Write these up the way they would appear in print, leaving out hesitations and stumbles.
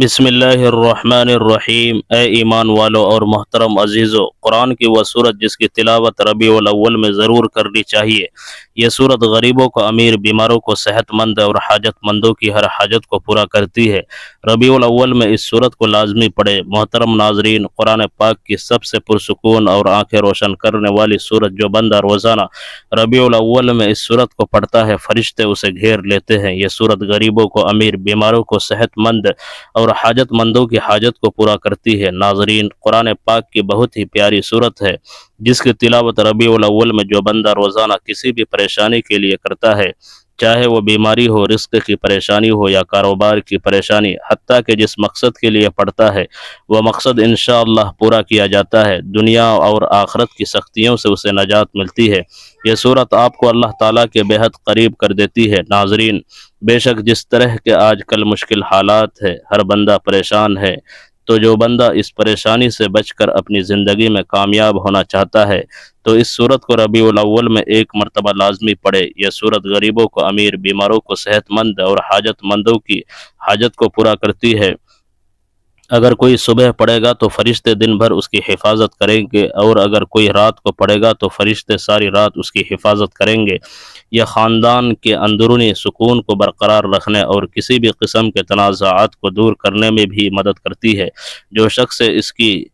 بسم اللہ الرحمن الرحیم۔ اے ایمان والو اور محترم عزیزو، قرآن کی وہ صورت جس کی تلاوت ربیع الاول میں ضرور کرنی چاہیے۔ یہ صورت غریبوں کو، امیر، بیماروں کو، صحت مند اور حاجت مندوں کی ہر حاجت کو پورا کرتی ہے۔ ربیع الاول میں اس صورت کو لازمی پڑھے۔ محترم ناظرین، قرآن پاک کی سب سے پرسکون اور آنکھیں روشن کرنے والی صورت جو بندہ روزانہ ربیع الاول میں اس صورت کو پڑھتا ہے، فرشتے اسے گھیر لیتے ہیں۔ یہ صورت غریبوں کو، امیر، بیماروں کو، صحت مند اور حاجت مندوں کی حاجت کو پورا کرتی ہے۔ ناظرین، قرآن پاک کی بہت ہی پیاری صورت ہے جس کی تلاوت ربیع الاول میں جو بندہ روزانہ کسی بھی پریشانی کے لیے کرتا ہے، چاہے وہ بیماری ہو، رزق کی پریشانی ہو یا کاروبار کی پریشانی، حتیٰ کہ جس مقصد کے لیے پڑھتا ہے وہ مقصد انشاءاللہ پورا کیا جاتا ہے۔ دنیا اور آخرت کی سختیوں سے اسے نجات ملتی ہے۔ یہ صورت آپ کو اللہ تعالیٰ کے بے حد قریب کر دیتی ہے۔ ناظرین، بے شک جس طرح کے آج کل مشکل حالات ہے، ہر بندہ پریشان ہے، تو جو بندہ اس پریشانی سے بچ کر اپنی زندگی میں کامیاب ہونا چاہتا ہے تو اس صورت کو ربیع الاول میں ایک مرتبہ لازمی پڑھے۔ یہ صورت غریبوں کو، امیر، بیماروں کو، صحت مند اور حاجت مندوں کی حاجت کو پورا کرتی ہے۔ اگر کوئی صبح پڑھے گا تو فرشتے دن بھر اس کی حفاظت کریں گے، اور اگر کوئی رات کو پڑھے گا تو فرشتے ساری رات اس کی حفاظت کریں گے۔ یہ خاندان کے اندرونی سکون کو برقرار رکھنے اور کسی بھی قسم کے تنازعات کو دور کرنے میں بھی مدد کرتی ہے۔ جو شخص اس کی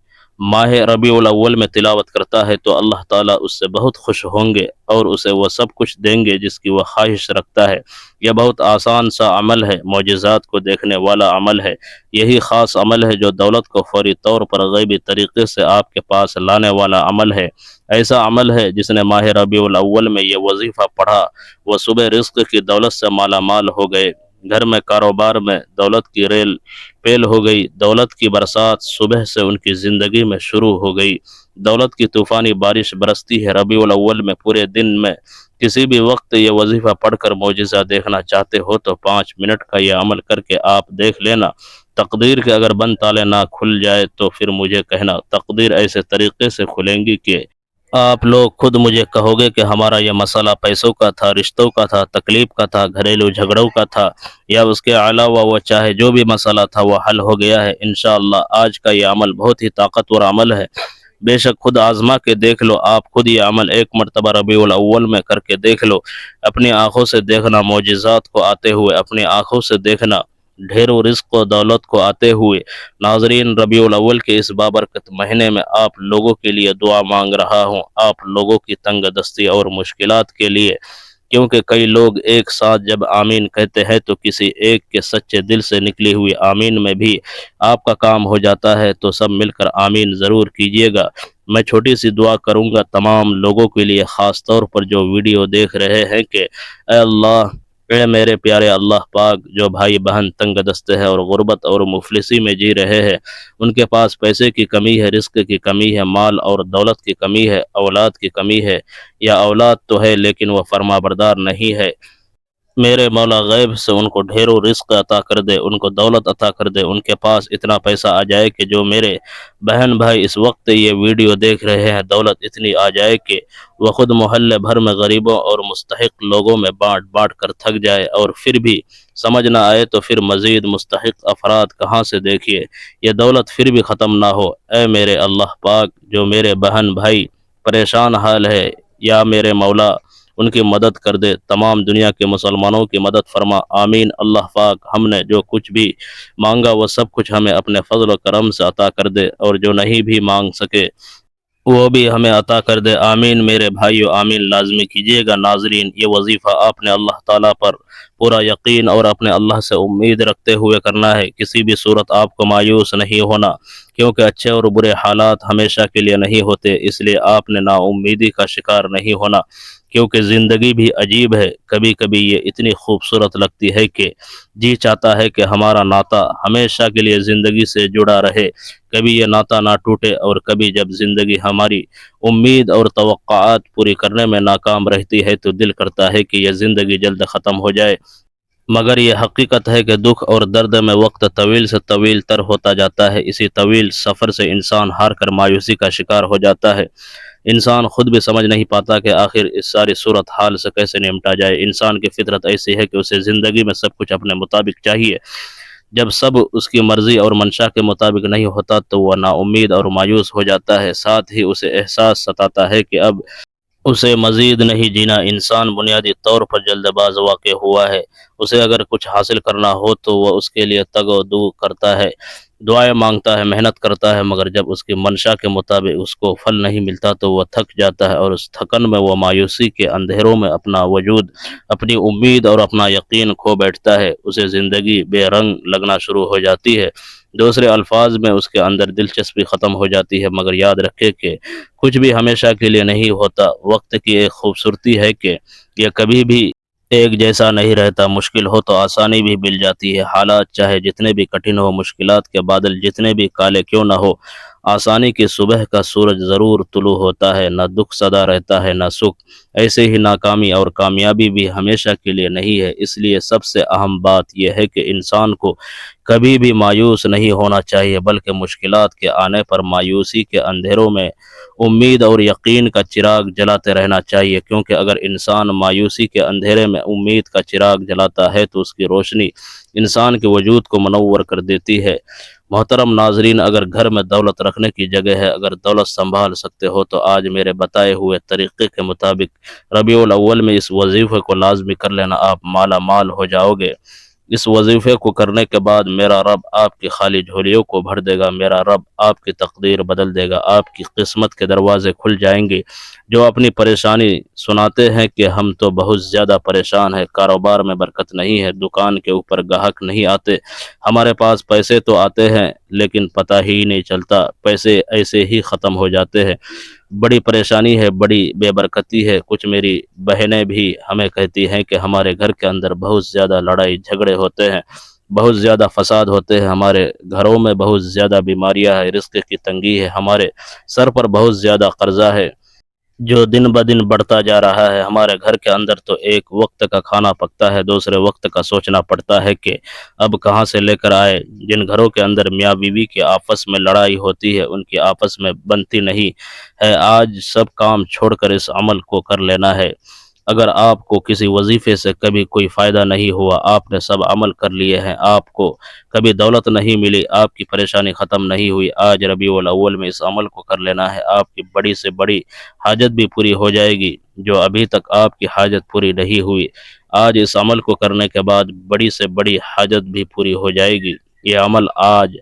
ماہ ربیع الاول میں تلاوت کرتا ہے تو اللہ تعالیٰ اس سے بہت خوش ہوں گے اور اسے وہ سب کچھ دیں گے جس کی وہ خواہش رکھتا ہے۔ یہ بہت آسان سا عمل ہے، معجزات کو دیکھنے والا عمل ہے۔ یہی خاص عمل ہے جو دولت کو فوری طور پر غیبی طریقے سے آپ کے پاس لانے والا عمل ہے۔ ایسا عمل ہے جس نے ماہ ربیع الاول میں یہ وظیفہ پڑھا، وہ صبح رزق کی دولت سے مالا مال ہو گئے، گھر میں، کاروبار میں دولت کی ریل پیل ہو گئی، دولت کی برسات صبح سے ان کی زندگی میں شروع ہو گئی، دولت کی طوفانی بارش برستی ہے۔ ربیع الاول میں پورے دن میں کسی بھی وقت یہ وظیفہ پڑھ کر معجزہ دیکھنا چاہتے ہو تو 5 منٹ کا یہ عمل کر کے آپ دیکھ لینا۔ تقدیر کے اگر بند تالے نہ کھل جائے تو پھر مجھے کہنا۔ تقدیر ایسے طریقے سے کھلیں گی کہ آپ لوگ خود مجھے کہو گے کہ ہمارا یہ مسئلہ پیسوں کا تھا، رشتوں کا تھا، تکلیف کا تھا، گھریلو جھگڑوں کا تھا، یا اس کے علاوہ وہ چاہے جو بھی مسئلہ تھا وہ حل ہو گیا ہے۔ انشاءاللہ آج کا یہ عمل بہت ہی طاقتور عمل ہے۔ بے شک خود آزما کے دیکھ لو، آپ خود یہ عمل ایک مرتبہ ربیع الاول میں کر کے دیکھ لو۔ اپنی آنکھوں سے دیکھنا معجزات کو آتے ہوئے، اپنی آنکھوں سے دیکھنا ڈھیروں رزق و دولت کو آتے ہوئے۔ ناظرین، ربیع الاول کے اس بابرکت مہینے میں آپ لوگوں کے لیے دعا مانگ رہا ہوں، آپ لوگوں کی تنگ دستی اور مشکلات کے لیے، کیونکہ کئی لوگ ایک ساتھ جب آمین کہتے ہیں تو کسی ایک کے سچے دل سے نکلی ہوئی آمین میں بھی آپ کا کام ہو جاتا ہے، تو سب مل کر آمین ضرور کیجیے گا۔ میں چھوٹی سی دعا کروں گا تمام لوگوں کے لیے، خاص طور پر جو ویڈیو دیکھ رہے ہیں کہ اے اللہ، اے میرے پیارے اللہ پاک، جو بھائی بہن تنگ دستے ہیں اور غربت اور مفلسی میں جی رہے ہیں، ان کے پاس پیسے کی کمی ہے، رزق کی کمی ہے، مال اور دولت کی کمی ہے، اولاد کی کمی ہے، یا اولاد تو ہے لیکن وہ فرما بردار نہیں ہے، میرے مولا غیب سے ان کو ڈھیروں رزق عطا کر دے، ان کو دولت عطا کر دے، ان کے پاس اتنا پیسہ آ جائے کہ جو میرے بہن بھائی اس وقت یہ ویڈیو دیکھ رہے ہیں، دولت اتنی آ جائے کہ وہ خود محلے بھر میں غریبوں اور مستحق لوگوں میں بانٹ بانٹ کر تھک جائے، اور پھر بھی سمجھ نہ آئے تو پھر مزید مستحق افراد کہاں سے دیکھیے، یہ دولت پھر بھی ختم نہ ہو۔ اے میرے اللہ پاک، جو میرے بہن بھائی پریشان حال ہے، یا میرے مولا ان کی مدد کر دے، تمام دنیا کے مسلمانوں کی مدد فرما، آمین۔ اللہ پاک ہم نے جو کچھ بھی مانگا وہ سب کچھ ہمیں اپنے فضل و کرم سے عطا کر دے، اور جو نہیں بھی مانگ سکے وہ بھی ہمیں عطا کر دے، آمین۔ میرے بھائیو، آمین لازمی کیجیے گا۔ ناظرین، یہ وظیفہ آپ نے اللہ تعالیٰ پر پورا یقین اور اپنے اللہ سے امید رکھتے ہوئے کرنا ہے۔ کسی بھی صورت آپ کو مایوس نہیں ہونا، کیونکہ اچھے اور برے حالات ہمیشہ کے لیے نہیں ہوتے، اس لیے آپ نے نا امیدی کا شکار نہیں ہونا، کیونکہ زندگی بھی عجیب ہے، کبھی کبھی یہ اتنی خوبصورت لگتی ہے کہ جی چاہتا ہے کہ ہمارا ناطہ ہمیشہ کے لیے زندگی سے جڑا رہے، کبھی یہ ناطہ نہ ٹوٹے، اور کبھی جب زندگی ہماری امید اور توقعات پوری کرنے میں ناکام رہتی ہے تو دل کرتا ہے کہ یہ زندگی جلد ختم ہو جائے، مگر یہ حقیقت ہے کہ دکھ اور درد میں وقت طویل سے طویل تر ہوتا جاتا ہے۔ اسی طویل سفر سے انسان ہار کر مایوسی کا شکار ہو جاتا ہے۔ انسان خود بھی سمجھ نہیں پاتا کہ آخر اس ساری صورت حال سے کیسے نمٹا جائے۔ انسان کی فطرت ایسی ہے کہ اسے زندگی میں سب کچھ اپنے مطابق چاہیے، جب سب اس کی مرضی اور منشا کے مطابق نہیں ہوتا تو وہ نا امید اور مایوس ہو جاتا ہے، ساتھ ہی اسے احساس ستاتا ہے کہ اب اسے مزید نہیں جینا۔ انسان بنیادی طور پر جلد باز واقع ہوا ہے، اسے اگر کچھ حاصل کرنا ہو تو وہ اس کے لیے تگ و دو کرتا ہے، دعائیں مانگتا ہے، محنت کرتا ہے، مگر جب اس کی منشا کے مطابق اس کو پھل نہیں ملتا تو وہ تھک جاتا ہے، اور اس تھکن میں وہ مایوسی کے اندھیروں میں اپنا وجود، اپنی امید اور اپنا یقین کھو بیٹھتا ہے، اسے زندگی بے رنگ لگنا شروع ہو جاتی ہے، دوسرے الفاظ میں اس کے اندر دلچسپی ختم ہو جاتی ہے۔ مگر یاد رکھے کہ کچھ بھی ہمیشہ کے لیے نہیں ہوتا، وقت کی ایک خوبصورتی ہے کہ یہ کبھی بھی ایک جیسا نہیں رہتا، مشکل ہو تو آسانی بھی مل جاتی ہے، حالات چاہے جتنے بھی کٹھن ہو، مشکلات کے بادل جتنے بھی کالے کیوں نہ ہو، آسانی کی صبح کا سورج ضرور طلوع ہوتا ہے، نہ دکھ سدا رہتا ہے نہ سکھ، ایسے ہی ناکامی اور کامیابی بھی ہمیشہ کے لیے نہیں ہے، اس لیے سب سے اہم بات یہ ہے کہ انسان کو کبھی بھی مایوس نہیں ہونا چاہیے، بلکہ مشکلات کے آنے پر مایوسی کے اندھیروں میں امید اور یقین کا چراغ جلاتے رہنا چاہیے، کیونکہ اگر انسان مایوسی کے اندھیرے میں امید کا چراغ جلاتا ہے تو اس کی روشنی انسان کے وجود کو منور کر دیتی ہے۔ محترم ناظرین، اگر گھر میں دولت رکھنے کی جگہ ہے، اگر دولت سنبھال سکتے ہو تو آج میرے بتائے ہوئے طریقے کے مطابق ربیع الاول میں اس وظیفے کو لازمی کر لینا، آپ مالا مال ہو جاؤ گے۔ اس وظیفے کو کرنے کے بعد میرا رب آپ کی خالی جھولیوں کو بھر دے گا، میرا رب آپ کی تقدیر بدل دے گا، آپ کی قسمت کے دروازے کھل جائیں گے۔ جو اپنی پریشانی سناتے ہیں کہ ہم تو بہت زیادہ پریشان ہیں، کاروبار میں برکت نہیں ہے، دکان کے اوپر گاہک نہیں آتے، ہمارے پاس پیسے تو آتے ہیں لیکن پتہ ہی نہیں چلتا، پیسے ایسے ہی ختم ہو جاتے ہیں، بڑی پریشانی ہے، بڑی بے برکتی ہے۔ کچھ میری بہنیں بھی ہمیں کہتی ہیں کہ ہمارے گھر کے اندر بہت زیادہ لڑائی جھگڑے ہوتے ہیں، بہت زیادہ فساد ہوتے ہیں، ہمارے گھروں میں بہت زیادہ بیماریاں ہیں، رزق کی تنگی ہے، ہمارے سر پر بہت زیادہ قرضہ ہے جو دن بدن بڑھتا جا رہا ہے، ہمارے گھر کے اندر تو ایک وقت کا کھانا پکتا ہے، دوسرے وقت کا سوچنا پڑتا ہے کہ اب کہاں سے لے کر آئے۔ جن گھروں کے اندر میاں بیوی کی آپس میں لڑائی ہوتی ہے، ان کی آپس میں بنتی نہیں ہے، آج سب کام چھوڑ کر اس عمل کو کر لینا ہے۔ اگر آپ کو کسی وظیفے سے کبھی کوئی فائدہ نہیں ہوا، آپ نے سب عمل کر لیے ہیں، آپ کو کبھی دولت نہیں ملی، آپ کی پریشانی ختم نہیں ہوئی، آج ربیع الاول میں اس عمل کو کر لینا ہے، آپ کی بڑی سے بڑی حاجت بھی پوری ہو جائے گی، جو ابھی تک آپ کی حاجت پوری نہیں ہوئی، آج اس عمل کو کرنے کے بعد بڑی سے بڑی حاجت بھی پوری ہو جائے گی۔ یہ عمل آج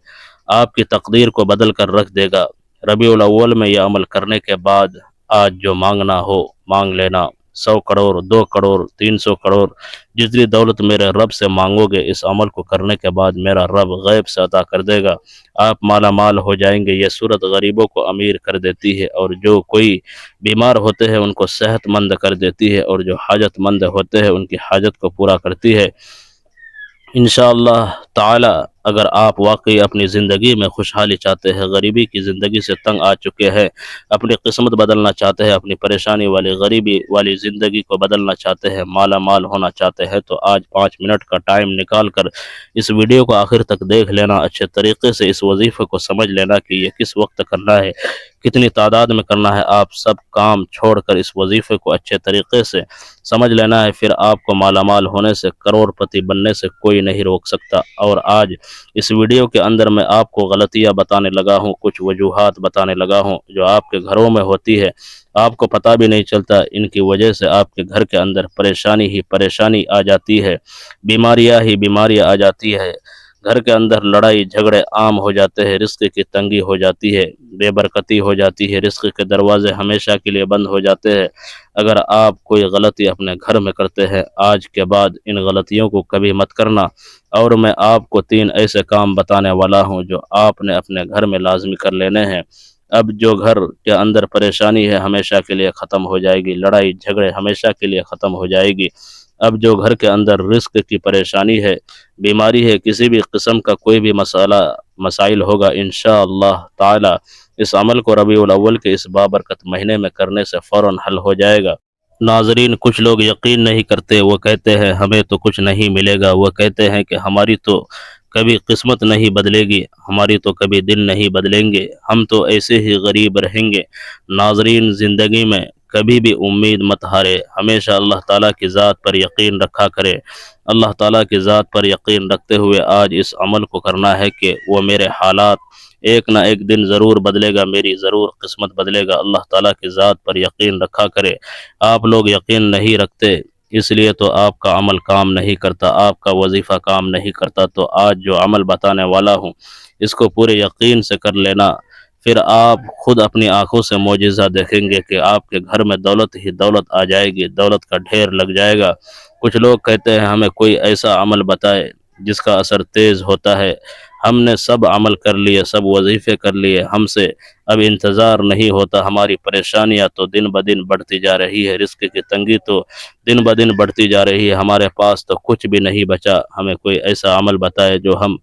آپ کی تقدیر کو بدل کر رکھ دے گا۔ ربیع الاول میں یہ عمل کرنے کے بعد آج جو مانگنا ہو مانگ لینا، 100 کروڑ، 2 کروڑ، 300 کروڑ، جتنی دولت میرے رب سے مانگو گے، اس عمل کو کرنے کے بعد میرا رب غیب سے عطا کر دے گا، آپ مالا مال ہو جائیں گے۔ یہ صورت غریبوں کو امیر کر دیتی ہے، اور جو کوئی بیمار ہوتے ہیں ان کو صحت مند کر دیتی ہے، اور جو حاجت مند ہوتے ہیں ان کی حاجت کو پورا کرتی ہے۔ انشاءاللہ تعالی اگر آپ واقعی اپنی زندگی میں خوشحالی چاہتے ہیں، غریبی کی زندگی سے تنگ آ چکے ہیں، اپنی قسمت بدلنا چاہتے ہیں، اپنی پریشانی والی غریبی والی زندگی کو بدلنا چاہتے ہیں، مالا مال ہونا چاہتے ہیں، تو آج 5 منٹ کا ٹائم نکال کر اس ویڈیو کو آخر تک دیکھ لینا، اچھے طریقے سے اس وظیفے کو سمجھ لینا کہ یہ کس وقت کرنا ہے، کتنی تعداد میں کرنا ہے، آپ سب کام چھوڑ کر اس وظیفے کو اچھے طریقے سے سمجھ لینا ہے، پھر آپ کو مالا مال ہونے سے، کروڑ پتی بننے سے کوئی نہیں روک سکتا۔ اور آج اس ویڈیو کے اندر میں آپ کو غلطیاں بتانے لگا ہوں، کچھ وجوہات بتانے لگا ہوں جو آپ کے گھروں میں ہوتی ہے، آپ کو پتہ بھی نہیں چلتا، ان کی وجہ سے آپ کے گھر کے اندر پریشانی ہی پریشانی آ جاتی ہے، بیماریاں ہی بیماریاں آ جاتی ہے، گھر کے اندر لڑائی جھگڑے عام ہو جاتے ہیں، رزق کی تنگی ہو جاتی ہے، بے برکتی ہو جاتی ہے، رزق کے دروازے ہمیشہ کے لیے بند ہو جاتے ہیں۔ اگر آپ کوئی غلطی اپنے گھر میں کرتے ہیں، آج کے بعد ان غلطیوں کو کبھی مت کرنا، اور میں آپ کو 3 ایسے کام بتانے والا ہوں جو آپ نے اپنے گھر میں لازمی کر لینے ہیں۔ اب جو گھر کے اندر پریشانی ہے ہمیشہ کے لیے ختم ہو جائے گی، لڑائی جھگڑے ہمیشہ کے لیے ختم ہو جائے گی۔ اب جو گھر کے اندر رزق کی پریشانی ہے، بیماری ہے، کسی بھی قسم کا کوئی بھی مسائل ہوگا، انشاءاللہ تعالی اس عمل کو ربیع الاول کے اس بابرکت مہینے میں کرنے سے فوراً حل ہو جائے گا۔ ناظرین، کچھ لوگ یقین نہیں کرتے، وہ کہتے ہیں ہمیں تو کچھ نہیں ملے گا، وہ کہتے ہیں کہ ہماری تو کبھی قسمت نہیں بدلے گی، ہماری تو کبھی دن نہیں بدلیں گے، ہم تو ایسے ہی غریب رہیں گے۔ ناظرین، زندگی میں کبھی بھی امید مت ہارے، ہمیشہ اللہ تعالیٰ کی ذات پر یقین رکھا کرے۔ اللہ تعالیٰ کی ذات پر یقین رکھتے ہوئے آج اس عمل کو کرنا ہے کہ وہ میرے حالات ایک نہ ایک دن ضرور بدلے گا، میری ضرور قسمت بدلے گا۔ اللہ تعالیٰ کی ذات پر یقین رکھا کرے۔ آپ لوگ یقین نہیں رکھتے، اس لیے تو آپ کا عمل کام نہیں کرتا، آپ کا وظیفہ کام نہیں کرتا۔ تو آج جو عمل بتانے والا ہوں اس کو پورے یقین سے کر لینا، پھر آپ خود اپنی آنکھوں سے معجزہ دیکھیں گے کہ آپ کے گھر میں دولت ہی دولت آ جائے گی، دولت کا ڈھیر لگ جائے گا۔ کچھ لوگ کہتے ہیں ہمیں کوئی ایسا عمل بتائے جس کا اثر تیز ہوتا ہے۔ ہم نے سب عمل کر لیے، سب وظیفے کر لیے، ہم سے اب انتظار نہیں ہوتا۔ ہماری پریشانیاں تو دن بدن بڑھتی جا رہی ہے، رزق کی تنگی تو دن بدن بڑھتی جا رہی ہے، ہمارے پاس تو کچھ بھی نہیں بچا۔ ہمیں کوئی ایسا عمل بتائے جو ہم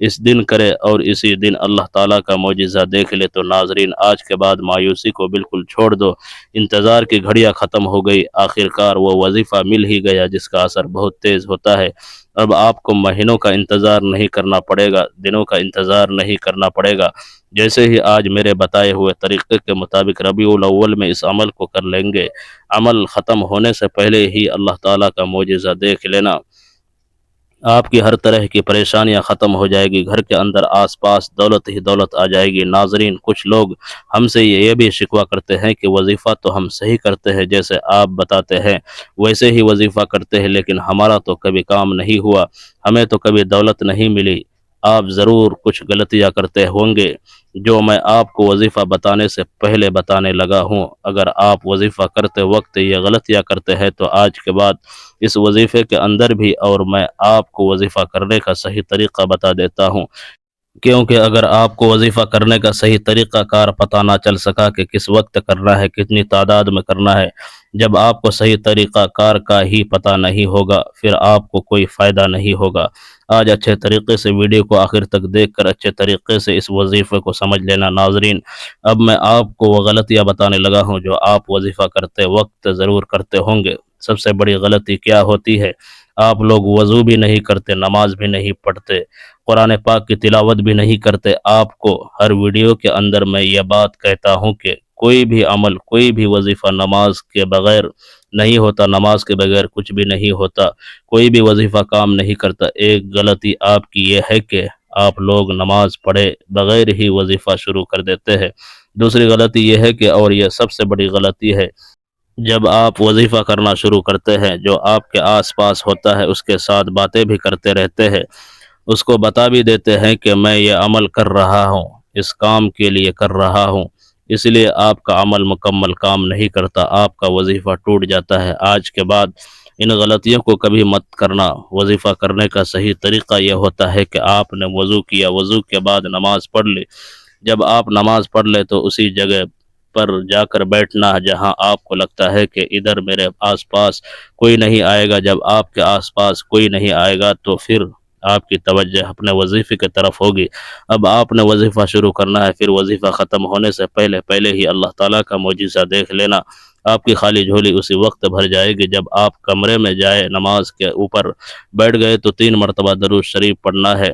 اس دن کرے اور اسی دن اللہ تعالیٰ کا معجزہ دیکھ لے۔ تو ناظرین، آج کے بعد مایوسی کو بالکل چھوڑ دو، انتظار کی گھڑیاں ختم ہو گئی، آخرکار وہ وظیفہ مل ہی گیا جس کا اثر بہت تیز ہوتا ہے۔ اب آپ کو مہینوں کا انتظار نہیں کرنا پڑے گا، دنوں کا انتظار نہیں کرنا پڑے گا۔ جیسے ہی آج میرے بتائے ہوئے طریقے کے مطابق ربیع الاول میں اس عمل کو کر لیں گے، عمل ختم ہونے سے پہلے ہی اللہ تعالیٰ کا معجزہ دیکھ لینا، آپ کی ہر طرح کی پریشانیاں ختم ہو جائے گی، گھر کے اندر آس پاس دولت ہی دولت آ جائے گی۔ ناظرین، کچھ لوگ ہم سے یہ بھی شکوہ کرتے ہیں کہ وظیفہ تو ہم صحیح کرتے ہیں، جیسے آپ بتاتے ہیں ویسے ہی وظیفہ کرتے ہیں، لیکن ہمارا تو کبھی کام نہیں ہوا، ہمیں تو کبھی دولت نہیں ملی۔ آپ ضرور کچھ غلطیاں کرتے ہوں گے جو میں آپ کو وظیفہ بتانے سے پہلے بتانے لگا ہوں۔ اگر آپ وظیفہ کرتے وقت یہ غلطیاں کرتے ہیں تو آج کے بعد اس وظیفے کے اندر بھی اور میں آپ کو وظیفہ کرنے کا صحیح طریقہ بتا دیتا ہوں، کیونکہ اگر آپ کو وظیفہ کرنے کا صحیح طریقہ کار پتہ نہ چل سکا کہ کس وقت کرنا ہے، کتنی تعداد میں کرنا ہے، جب آپ کو صحیح طریقہ کار کا ہی پتہ نہیں ہوگا پھر آپ کو کوئی فائدہ نہیں ہوگا۔ آج اچھے طریقے سے ویڈیو کو آخر تک دیکھ کر اچھے طریقے سے اس وظیفے کو سمجھ لینا۔ ناظرین، اب میں آپ کو وہ غلطیاں بتانے لگا ہوں جو آپ وظیفہ کرتے وقت ضرور کرتے ہوں گے۔ سب سے بڑی غلطی کیا ہوتی ہے؟ آپ لوگ وضو بھی نہیں کرتے، نماز بھی نہیں پڑھتے، قرآن پاک کی تلاوت بھی نہیں کرتے۔ آپ کو ہر ویڈیو کے اندر میں یہ بات کہتا ہوں کہ کوئی بھی عمل، کوئی بھی وظیفہ نماز کے بغیر نہیں ہوتا، نماز کے بغیر کچھ بھی نہیں ہوتا، کوئی بھی وظیفہ کام نہیں کرتا۔ ایک غلطی آپ کی یہ ہے کہ آپ لوگ نماز پڑھے بغیر ہی وظیفہ شروع کر دیتے ہیں۔ دوسری غلطی یہ ہے کہ، اور یہ سب سے بڑی غلطی ہے، جب آپ وظیفہ کرنا شروع کرتے ہیں جو آپ کے آس پاس ہوتا ہے اس کے ساتھ باتیں بھی کرتے رہتے ہیں، اس کو بتا بھی دیتے ہیں کہ میں یہ عمل کر رہا ہوں، اس کام کے لیے کر رہا ہوں، اس لیے آپ کا عمل مکمل کام نہیں کرتا، آپ کا وظیفہ ٹوٹ جاتا ہے۔ آج کے بعد ان غلطیوں کو کبھی مت کرنا۔ وظیفہ کرنے کا صحیح طریقہ یہ ہوتا ہے کہ آپ نے وضو کیا، وضو کے بعد نماز پڑھ لی، جب آپ نماز پڑھ لے تو اسی جگہ پر جا کر بیٹھنا جہاں آپ کو لگتا ہے کہ ادھر میرے آس پاس کوئی نہیں آئے گا۔ جب آپ کے آس پاس کوئی نہیں آئے گا تو پھر آپ کی توجہ اپنے وظیفے کی طرف ہوگی۔ اب آپ نے وظیفہ شروع کرنا ہے، پھر وظیفہ ختم ہونے سے پہلے ہی اللہ تعالیٰ کا معجزہ دیکھ لینا۔ آپ کی خالی جھولی اسی وقت بھر جائے گی جب آپ کمرے میں جائے، نماز کے اوپر بیٹھ گئے تو 3 مرتبہ درود شریف پڑھنا ہے۔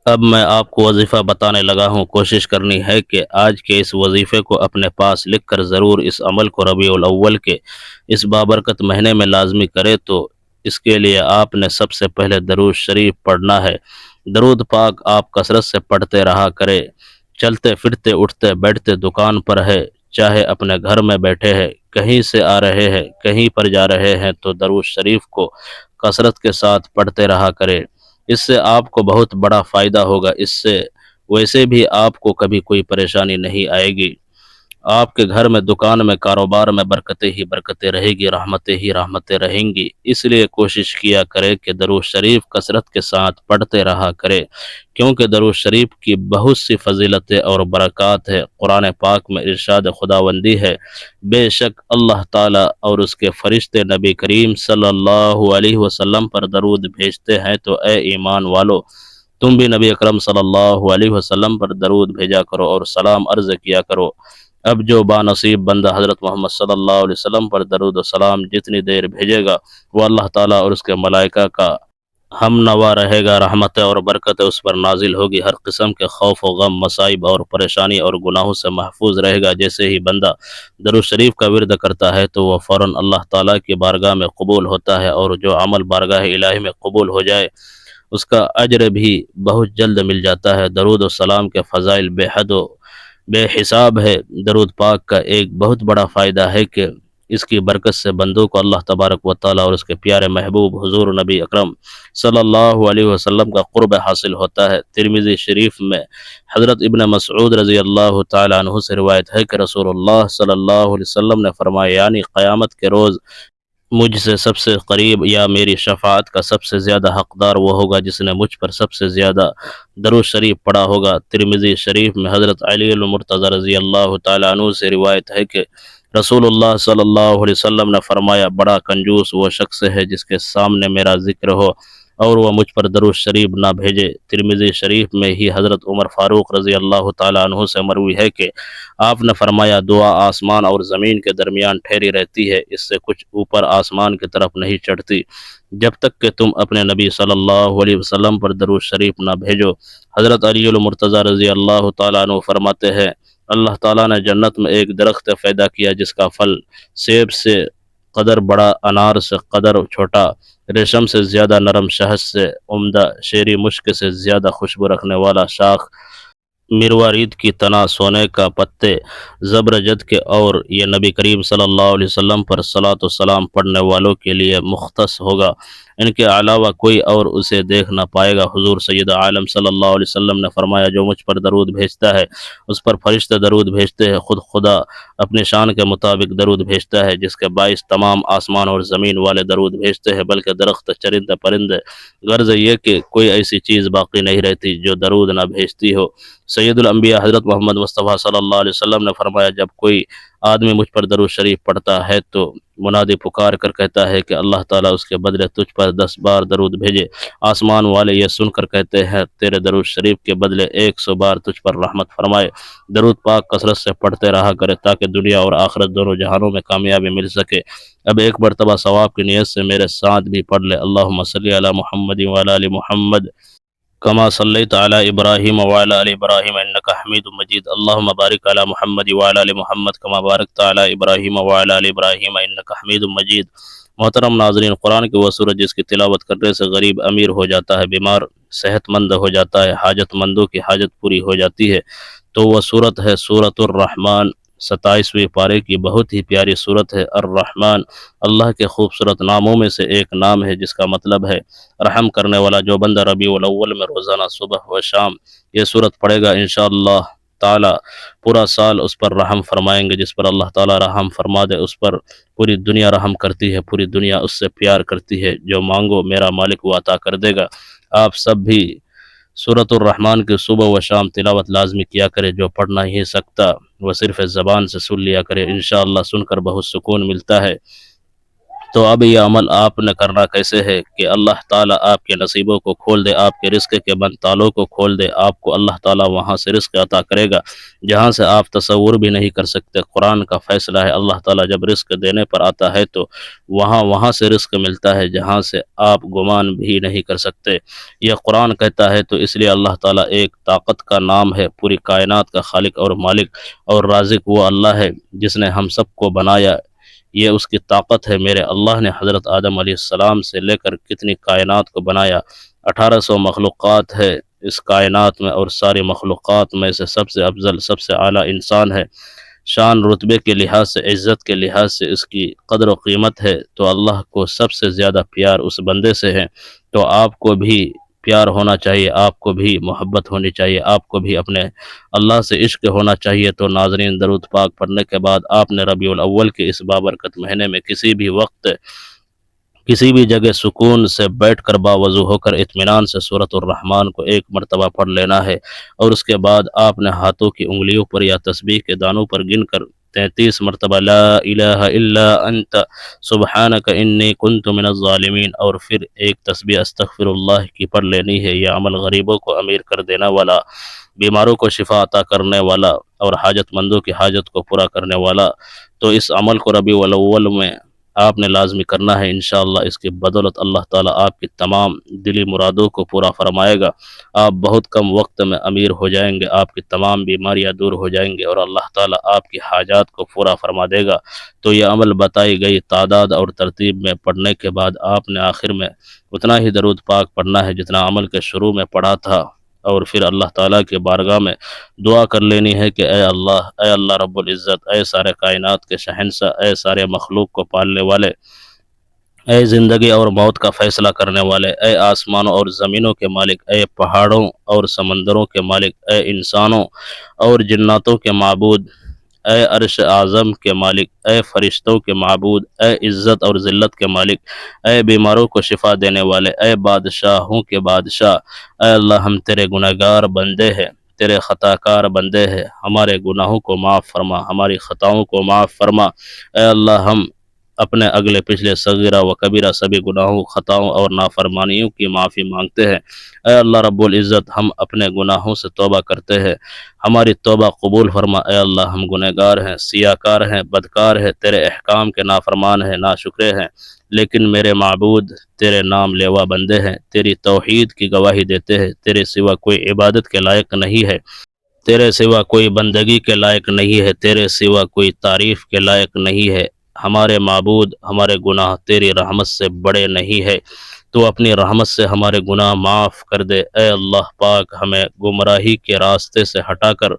اب میں آپ کو وظیفہ بتانے لگا ہوں، کوشش کرنی ہے کہ آج کے اس وظیفے کو اپنے پاس لکھ کر ضرور اس عمل کو ربیع الاول کے اس بابرکت مہینے میں لازمی کرے۔ تو اس کے لیے آپ نے سب سے پہلے درود شریف پڑھنا ہے۔ درود پاک آپ کثرت سے پڑھتے رہا کرے، چلتے پھرتے اٹھتے بیٹھتے دکان پر ہے، چاہے اپنے گھر میں بیٹھے ہیں، کہیں سے آ رہے ہیں، کہیں پر جا رہے ہیں، تو درود شریف کو کثرت کے ساتھ پڑھتے رہا کرے۔ اس سے آپ کو بہت بڑا فائدہ ہوگا، اس سے ویسے بھی آپ کو کبھی کوئی پریشانی نہیں آئے گی، آپ کے گھر میں، دکان میں، کاروبار میں برکتیں ہی برکتیں رہے گی، رحمتیں ہی رحمتیں رہیں گی۔ اس لیے کوشش کیا کرے کہ درود شریف کثرت کے ساتھ پڑھتے رہا کرے، کیونکہ درود شریف کی بہت سی فضیلتیں اور برکات ہے۔ قرآن پاک میں ارشاد خداوندی ہے، بے شک اللہ تعالیٰ اور اس کے فرشتے نبی کریم صلی اللہ علیہ وسلم پر درود بھیجتے ہیں، تو اے ایمان والو، تم بھی نبی اکرم صلی اللہ علیہ وسلم پر درود بھیجا کرو اور سلام عرض کیا کرو۔ اب جو بانصیب بندہ حضرت محمد صلی اللہ علیہ وسلم پر درود و سلام جتنی دیر بھیجے گا، وہ اللہ تعالیٰ اور اس کے ملائکہ کا ہم نوا رہے گا، رحمت اور برکت اس پر نازل ہوگی، ہر قسم کے خوف و غم، مصائب اور پریشانی اور گناہوں سے محفوظ رہے گا۔ جیسے ہی بندہ درود شریف کا ورد کرتا ہے تو وہ فوراً اللہ تعالیٰ کی بارگاہ میں قبول ہوتا ہے، اور جو عمل بارگاہ الہی میں قبول ہو جائے اس کا اجر بھی بہت جلد مل جاتا ہے۔ درود و سلام کے فضائل بے حد و بے حساب ہے۔ درود پاک کا ایک بہت بڑا فائدہ ہے کہ اس کی برکت سے بندوں کو اللہ تبارک و تعالیٰ اور اس کے پیارے محبوب حضور نبی اکرم صلی اللہ علیہ وسلم کا قرب حاصل ہوتا ہے۔ ترمذی شریف میں حضرت ابن مسعود رضی اللہ تعالیٰ عنہ سے روایت ہے کہ رسول اللہ صلی اللہ علیہ وسلم نے فرمایا، یعنی قیامت کے روز مجھ سے سب سے قریب یا میری شفاعت کا سب سے زیادہ حقدار وہ ہوگا جس نے مجھ پر سب سے زیادہ درود شریف پڑھا ہوگا۔ ترمذی شریف میں حضرت علی المرتضی رضی اللہ تعالیٰ عنہ سے روایت ہے کہ رسول اللہ صلی اللہ علیہ وسلم نے فرمایا، بڑا کنجوس وہ شخص ہے جس کے سامنے میرا ذکر ہو اور وہ مجھ پر درود شریف نہ بھیجے۔ ترمذی شریف میں ہی حضرت عمر فاروق رضی اللہ تعالیٰ عنہ سے مروی ہے کہ آپ نے فرمایا، دعا آسمان اور زمین کے درمیان ٹھہری رہتی ہے، اس سے کچھ اوپر آسمان کی طرف نہیں چڑھتی جب تک کہ تم اپنے نبی صلی اللہ علیہ وسلم پر درود شریف نہ بھیجو۔ حضرت علی المرتضی رضی اللہ تعالیٰ عنہ فرماتے ہیں، اللہ تعالیٰ نے جنت میں ایک درخت پیدا کیا جس کا پھل سیب سے قدر بڑا، انار سے قدر چھوٹا، ریشم سے زیادہ نرم، شہد سے عمدہ، شیری مشک سے زیادہ خوشبو رکھنے والا، شاخ مروارید کی تنا، سونے کا پتے زبرجد کے، اور یہ نبی کریم صلی اللہ علیہ وسلم پر صلاۃ و سلام پڑھنے والوں کے لیے مختص ہوگا، ان کے علاوہ کوئی اور اسے دیکھ نہ پائے گا۔ حضور سید عالم صلی اللہ علیہ وسلم نے فرمایا، جو مجھ پر درود بھیجتا ہے اس پر فرشتے درود بھیجتے ہیں، خود خدا اپنی شان کے مطابق درود بھیجتا ہے، جس کے باعث تمام آسمان اور زمین والے درود بھیجتے ہیں، بلکہ درخت، چرندے، پرندے، غرض یہ کہ کوئی ایسی چیز باقی نہیں رہتی جو درود نہ بھیجتی ہو۔ سید الانبیاء حضرت محمد مصطفیٰ صلی اللہ علیہ وسلم نے فرمایا، جب کوئی آدمی مجھ پر درود شریف پڑھتا ہے تو منادی پکار کر کہتا ہے کہ اللہ تعالیٰ اس کے بدلے تجھ پر 10 بار درود بھیجے۔ آسمان والے یہ سن کر کہتے ہیں، تیرے درود شریف کے بدلے 100 بار تجھ پر رحمت فرمائے۔ درود پاک کثرت سے پڑھتے رہا کرے تاکہ دنیا اور آخرت دونوں جہانوں میں کامیابی مل سکے۔ اب ایک مرتبہ ثواب کی نیت سے میرے ساتھ بھی پڑھ لے، اللہم صلی علی محمد وعلی آل محمد کما صلیت علی ابراہیم وعلی آل ابراہیم انک حمید مجید، اللہم بارک علی محمد وعلی آل محمد کما بارکت علی ابراہیم وعلی آل ابراہیم انک حمید مجید۔ محترم ناظرین، قرآن کی وہ سورت جس کی تلاوت کرنے سے غریب امیر ہو جاتا ہے، بیمار صحت مند ہو جاتا ہے، حاجت مندوں کی حاجت پوری ہو جاتی ہے، تو وہ سورت ہے سورۃ الرحمن۔ 27ویں پارے کی بہت ہی پیاری سورت ہے۔ الرحمن اللہ کے خوبصورت ناموں میں سے ایک نام ہے جس کا مطلب ہے رحم کرنے والا۔ جو بندہ ربیع الاول میں روزانہ صبح و شام یہ سورت پڑھے گا، انشاءاللہ تعالی پورا سال اس پر رحم فرمائیں گے۔ جس پر اللہ تعالی رحم فرما دے اس پر پوری دنیا رحم کرتی ہے، پوری دنیا اس سے پیار کرتی ہے۔ جو مانگو میرا مالک وہ عطا کر دے گا۔ آپ سب بھی سورۃ الرحمن کی صبح و شام تلاوت لازمی کیا کرے۔ جو پڑھ نہیں سکتا وہ صرف زبان سے سن لیا کرے، انشاءاللہ سن کر بہت سکون ملتا ہے۔ تو اب یہ عمل آپ نے کرنا کیسے ہے کہ اللہ تعالیٰ آپ کے نصیبوں کو کھول دے، آپ کے رزق کے بند تالوں کو کھول دے، آپ کو اللہ تعالیٰ وہاں سے رزق عطا کرے گا جہاں سے آپ تصور بھی نہیں کر سکتے۔ قرآن کا فیصلہ ہے، اللہ تعالیٰ جب رزق دینے پر آتا ہے تو وہاں سے رزق ملتا ہے جہاں سے آپ گمان بھی نہیں کر سکتے۔ یہ قرآن کہتا ہے تو اس لیے اللہ تعالیٰ ایک طاقت کا نام ہے، پوری کائنات کا خالق اور مالک اور رازق وہ اللہ ہے جس نے ہم سب کو بنایا، یہ اس کی طاقت ہے۔ میرے اللہ نے حضرت آدم علیہ السلام سے لے کر کتنی کائنات کو بنایا، 1800 مخلوقات ہے اس کائنات میں، اور ساری مخلوقات میں سے سب سے افضل، سب سے اعلیٰ انسان ہے۔ شان رتبے کے لحاظ سے، عزت کے لحاظ سے اس کی قدر و قیمت ہے، تو اللہ کو سب سے زیادہ پیار اس بندے سے ہے۔ تو آپ کو بھی پیار ہونا چاہیے، آپ کو بھی محبت ہونی چاہیے، آپ کو بھی اپنے اللہ سے عشق ہونا چاہیے۔ تو ناظرین، درود پاک پڑھنے کے بعد آپ نے ربیع الاول کے اس بابرکت مہینے میں کسی بھی وقت کسی بھی جگہ سکون سے بیٹھ کر باوضو ہو کر اطمینان سے سورۃ الرحمن کو ایک مرتبہ پڑھ لینا ہے، اور اس کے بعد آپ نے ہاتھوں کی انگلیوں پر یا تسبیح کے دانوں پر گن کر 33 مرتبہ لا الہ الا انت سبحانک انی کنت من الظالمین، اور پھر ایک تسبیح استغفر اللہ کی پڑھ لینی ہے۔ یہ عمل غریبوں کو امیر کر دینے والا، بیماروں کو شفا عطا کرنے والا، اور حاجت مندوں کی حاجت کو پورا کرنے والا۔ تو اس عمل کو ربیع الاول میں آپ نے لازمی کرنا ہے، انشاءاللہ اس کی بدولت اللہ تعالیٰ آپ کی تمام دلی مرادوں کو پورا فرمائے گا۔ آپ بہت کم وقت میں امیر ہو جائیں گے، آپ کی تمام بیماریاں دور ہو جائیں گے اور اللہ تعالیٰ آپ کی حاجات کو پورا فرما دے گا۔ تو یہ عمل بتائی گئی تعداد اور ترتیب میں پڑھنے کے بعد آپ نے آخر میں اتنا ہی درود پاک پڑھنا ہے جتنا عمل کے شروع میں پڑھا تھا، اور پھر اللہ تعالیٰ کے بارگاہ میں دعا کر لینی ہے کہ اے اللہ رب العزت، اے سارے کائنات کے شہنشاہ، اے سارے مخلوق کو پالنے والے، اے زندگی اور موت کا فیصلہ کرنے والے، اے آسمانوں اور زمینوں کے مالک، اے پہاڑوں اور سمندروں کے مالک، اے انسانوں اور جناتوں کے معبود، اے عرش اعظم کے مالک، اے فرشتوں کے معبود، اے عزت اور ذلت کے مالک، اے بیماروں کو شفا دینے والے، اے بادشاہوں کے بادشاہ، اے اللہ ہم تیرے گنہگار بندے ہیں، تیرے خطا کار بندے ہیں، ہمارے گناہوں کو معاف فرما، ہماری خطاؤں کو معاف فرما۔ اے اللہ ہم اپنے اگلے پچھلے صغیرہ و کبیرہ سبھی گناہوں، خطاؤں اور نافرمانیوں کی معافی مانگتے ہیں۔ اے اللہ رب العزت، ہم اپنے گناہوں سے توبہ کرتے ہیں، ہماری توبہ قبول فرما۔ اے اللہ ہم گنہگار ہیں، سیاکار ہیں، بدکار ہیں، تیرے احکام کے نافرمان ہیں، ناشکرے ہیں، لیکن میرے معبود تیرے نام لیوا بندے ہیں، تیری توحید کی گواہی دیتے ہیں، تیرے سوا کوئی عبادت کے لائق نہیں ہے، تیرے سوا کوئی بندگی کے لائق نہیں ہے، تیرے سوا کوئی تعریف کے لائق نہیں ہے۔ ہمارے معبود، ہمارے گناہ تیری رحمت سے بڑے نہیں ہے، تو اپنی رحمت سے ہمارے گناہ معاف کر دے۔ اے اللہ پاک، ہمیں گمراہی کے راستے سے ہٹا کر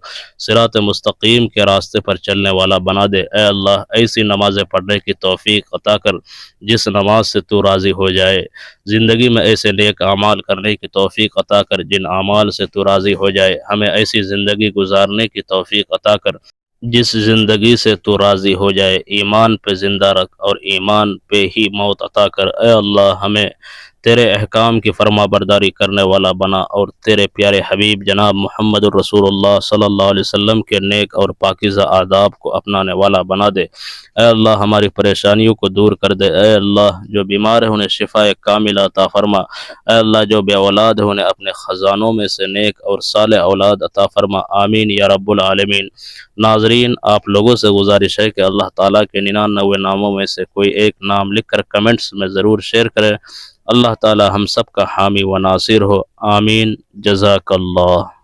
صراط مستقیم کے راستے پر چلنے والا بنا دے۔ اے اللہ ایسی نمازیں پڑھنے کی توفیق عطا کر جس نماز سے تو راضی ہو جائے، زندگی میں ایسے نیک اعمال کرنے کی توفیق عطا کر جن اعمال سے تو راضی ہو جائے، ہمیں ایسی زندگی گزارنے کی توفیق عطا کر جس زندگی سے تو راضی ہو جائے، ایمان پہ زندہ رکھ اور ایمان پہ ہی موت عطا کر۔ اے اللہ ہمیں تیرے احکام کی فرما برداری کرنے والا بنا اور تیرے پیارے حبیب جناب محمد الرسول اللہ صلی اللہ علیہ وسلم کے نیک اور پاکیزہ آداب کو اپنانے والا بنا دے۔ اے اللہ ہماری پریشانیوں کو دور کر دے۔ اے اللہ جو بیمار ہیں انہیں شفا کاملہ عطا فرما۔ اے اللہ جو بے اولاد ہیں انہیں اپنے خزانوں میں سے نیک اور صالح اولاد عطا فرما۔ آمین یا رب العالمین۔ ناظرین، آپ لوگوں سے گزارش ہے کہ اللہ تعالیٰ کے 99 ناموں میں سے کوئی ایک نام لکھ کر کمنٹس میں ضرور شیئر کریں۔ اللہ تعالیٰ ہم سب کا حامی و ناصر ہو، آمین، جزاک اللہ۔